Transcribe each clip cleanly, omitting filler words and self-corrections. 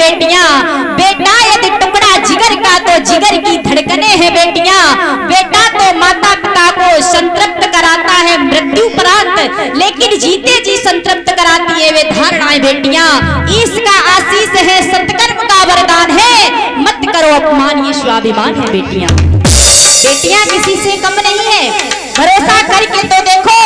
बेटियां। बेटा यदि टुकड़ा जिगर का तो जिगर की धड़कने हैं बेटियां। बेटा तो माता पिता को संतृप्त कराता है मृत्युपरांत, लेकिन जीते जी संतृप्त कराती है वे धारणाएं बेटियां। इसका आशीष है, सत्कर्म का वरदान है, मत करो अपमान ये स्वाभिमान है बेटियां। बेटियां किसी से कम नहीं है, भरोसा करके तो देखो।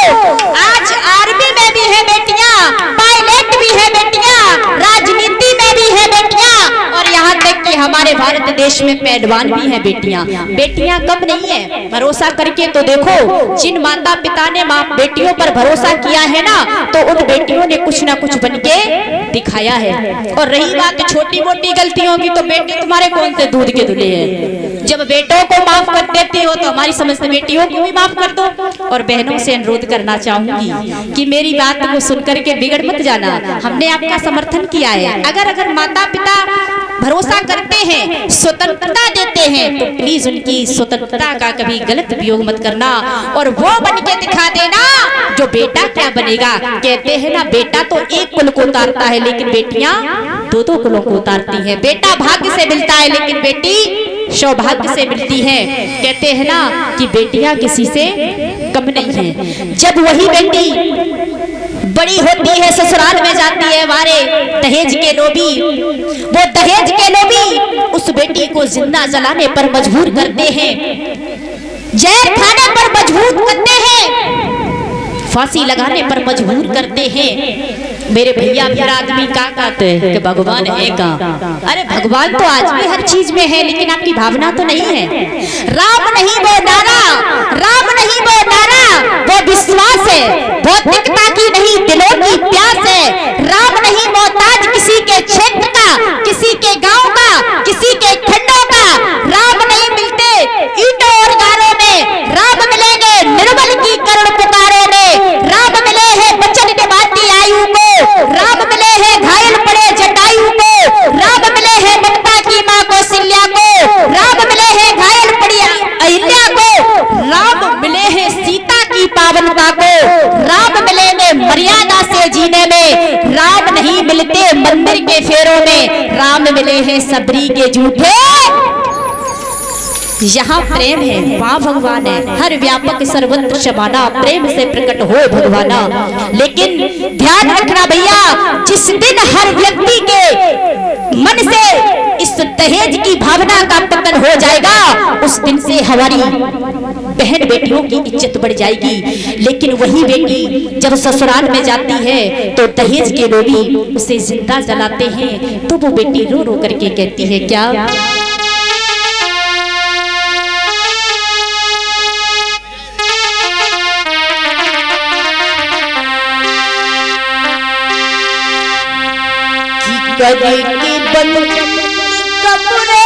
आज आर्मी में भी है बेटियां, पायलट भी है बेटियां, राजनीति में भी है बेटियां, और यहाँ तक कि हमारे भारत देश में पहलवान भी है बेटियां। बेटियां कम नहीं है, भरोसा करके तो देखो। जिन माता पिता ने माँ बेटियों पर भरोसा किया है ना, तो उन बेटियों ने कुछ ना कुछ बनके दिखाया है। और रही बात छोटी मोटी गलतियों की, तो बेटे तुम्हारे कौन से दूध के धुले हैं। जब बेटों को माफ कर देते हो तो हमारी समझ से बेटियों को भी माफ कर दो। और बहनों से अनुरोध करना चाहूंगी कि मेरी बात को सुनकर के बिगड़ मत जाना, हमने आपका समर्थन किया है। अगर माता पिता भरोसा करते हैं, स्वतंत्रता देते हैं, तो प्लीज उनकी स्वतंत्रता का कभी गलत उपयोग मत करना और वो बन के दिखा देना जो बेटा क्या बनेगा। कहते हैं ना, बेटा तो एक कुल को उतारता है, लेकिन बेटियां दो दो कुलों को उतारती हैं। बेटा भाग्य से मिलता है, लेकिन बेटी सौभाग्य से मिलती है। कहते हैं ना कि बेटियां किसी से कम नहीं है। जब वही बेटी बड़ी होती है, ससुराल में जाती है, वारे दहेज के लोभी, वो दहेज के लोभी उस बेटी को जिंदा जलाने पर मजबूर करते हैं, जहर खाने पर मजबूर करते हैं, फांसी लगाने पर मजबूर करते हैं। मेरे भैया फिर आदमी क्या कहते हैं कि भगवान है का। अरे भगवान तो आज भी हर चीज में है, लेकिन आपकी भावना तो नहीं है। राम नहीं वो नारा, राम नहीं वो नारा, वो विश्वास है, भौतिकता की नहीं दिलों की प्यास है। राम नहीं मोहताज किसी के क्षेत्र का, किसी के गांव का, किसी के खंडों का। राम नहीं मिलते ईंटों और गारों में, राम मिलेंगे निर्बल की करुण पुकारों में। राम मिले हैं बचन निभाती आयु को, राम मिले हैं घायल पड़े जटायु को, राम मिले हैं ममता की मां कौशल्या को, राम मिले हैं घायल पड़ी अहिल्या को, राम मिले हैं सीता की पावनता को, राम मिलेंगे मर्यादा से जीने में। राम नहीं मिलते मंदिर के फेरों में, राम मिले हैं सबरी के झूठे। यहाँ प्रेम है, वहाँ भगवान है, हर व्यापक सर्वत्र समाना, प्रेम से प्रकट हो भगवाना। लेकिन ध्यान रखना भैया, जिस दिन हर व्यक्ति के मन से इस दहेज की भावना का पतन हो जाएगा, उस दिन से हमारी बहन बेटियों की इज्जत बढ़ जाएगी। लेकिन वही बेटी जब ससुराल में जाती है तो दहेज के लोभी उसे जिंदा जलाते हैं, तो वो बेटी रो रो करके कहती है क्या, गली की बंद कमरे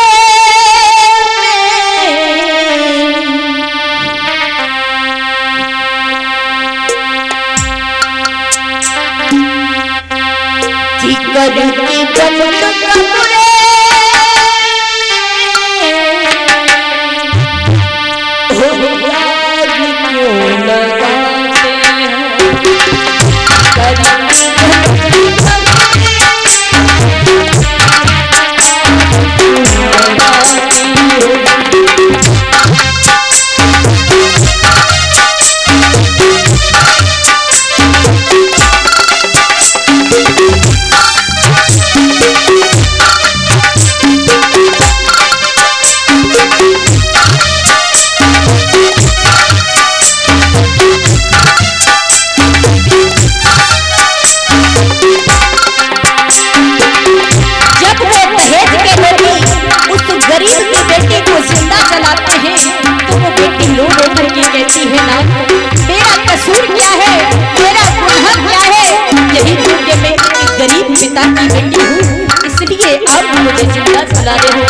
की गली की बंद कमरे क्यों लगाते पिता की बेटी हूँ, इसलिए आप मुझे जिंदा जला रहे हो।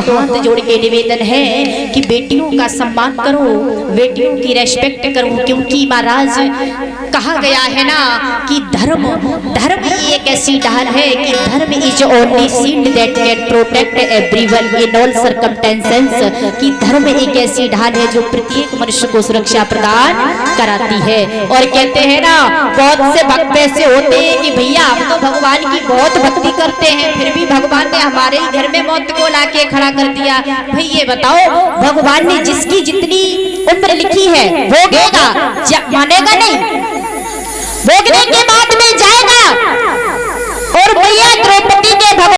हाथ जोड़ के निवेदन है कि बेटियों का सम्मान करो, बेटियों की रेस्पेक्ट करो, क्योंकि महाराज कहा गया है ना कि धर्म एक ऐसी ढाल है कि धर्म is only shield that can protect everyone in all circumstances, कि धर्म एक ऐसी ढाल है जो प्रत्येक मनुष्य को सुरक्षा प्रदान कराती है। और कहते हैं ना, बहुत से भक्त ऐसे होते हैं कि भैया हम तो भगवान की बहुत भक्ति करते हैं, फिर भी भगवान ने हमारे ही घर में मौत को लाके खड़ा कर दिया। भाई ये बताओ, भगवान ने जिसकी जितनी उम्र लिखी है भोगेगा, मानेगा नहीं, भोगने